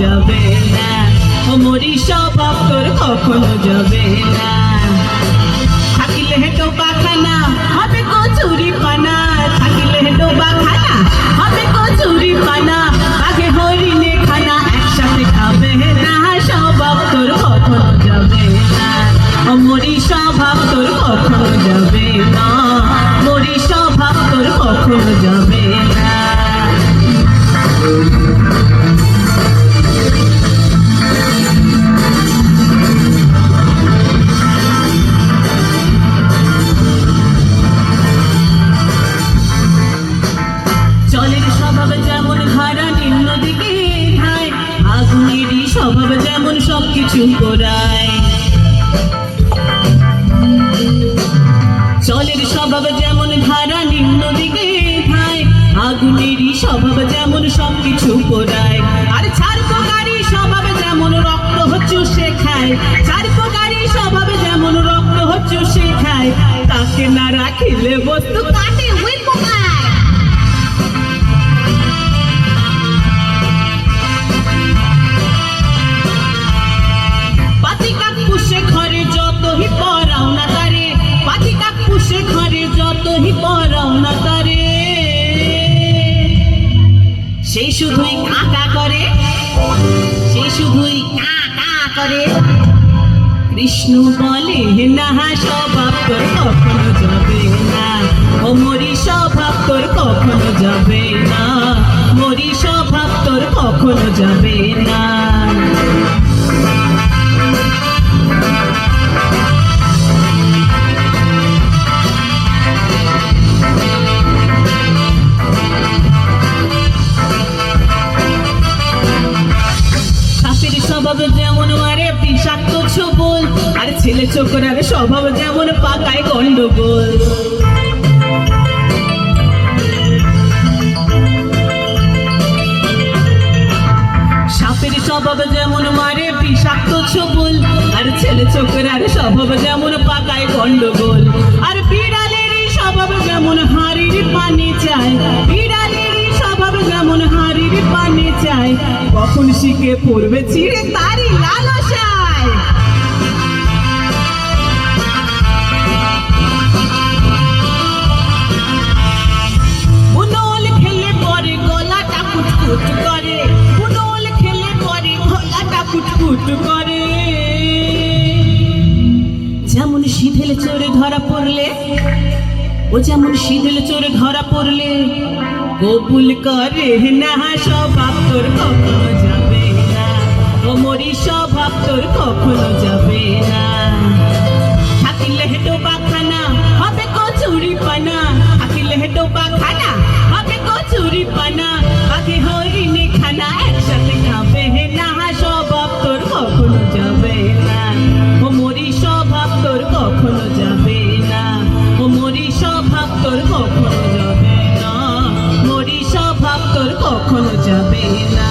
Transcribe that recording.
যাবে না, ও মরি স্বভাব তোর কখনো যাবে না। থাকিলে ডোবা খানা হবে কচুরি পানা, থাকিলে ডোবা খানা হবে কচুরি পানা, আগে হরিণে খানা একসাথে খাবে না, স্বভাব তোর কখনো যাবে না, ও মরি স্বভাব তোর কখনো যাবে না, মরি স্বভাব তোর কখনো যাবে না। জলের স্বভাব যেমন ধারা নিম্ন দিকে ধায়, আগুনেরই স্বভাব যেমন সবকিছু পোড়ায়। জলের স্বভাব যেমন ধারা নিম্ন দিকে ধায়, আগুনেরই স্বভাব যেমন সবকিছু পোড়ায়। আর চার প্রকারই স্বভাব যেমন রক্ত চুষে খায়, চার প্রকারই স্বভাব যেমন রক্ত চুষে খায়, তাকে না রাখিলে বস্তু কাটে ওই পোকায়। ঘরে যতই পড়াও না তারে, পাতি কাকুসে ঘরে যতই পড়াও না তারে, সেই শুধুই কাকা করে, সেই শুধুই কাকা করে। কৃষ্ণ বলে না স্বভাব তোর কখনো যাবে না, ও মরি স্বভাব তোর কখনো যাবে না, মরি স্বভাব তোর কখনো যাবে না। স্বভাব যেমন মারে বিষাক্ত ছোবল, আর ছেলে ছোকরার স্বভাব যেমন পাকায় গন্ডগোল। সাপের স্বভাব যেমন মারে বিষাক্ত ছোবল, আর ছেলে ছোকরার স্বভাব যেমন পাকায় গন্ডগোল। আর বিড়ালেরই স্বভাব যেমন হাড়ির পানি চায়, বিড়ালেরই স্বভাব যেমন হাড়ির পানি চায়, কখন শিখে পড়বে ছিঁড়ে তারই লালসায়। বুনল খেলে পরে গলাটা কুটকুট করে, বুনল খেলে পরে গলাটা কুটকুট করে। যেমন সিধেল চোরে ধরা পড়লে, ও যেমন সিধেল চোরে ধরা পড়লে কবুল করে না স্বভাব তোর কখনো যাবে না, ও মরি স্বভাব তোর কখনো যাবে না। থাকিলে ডোবা খানা হবে কচুরি পানা, থাকিলে ডোবা খানা হবে কচুরি পানা, আগে হরিণে খানা একসাথে খাবে না, স্বভাব তোর কখনো যাবে না, ও মরি স্বভাব তোর কখনো যাবে না, ও মরি স্বভাব তোর কখনো যাবে না, মরি স্বভাব তোর কখনো যাবে না।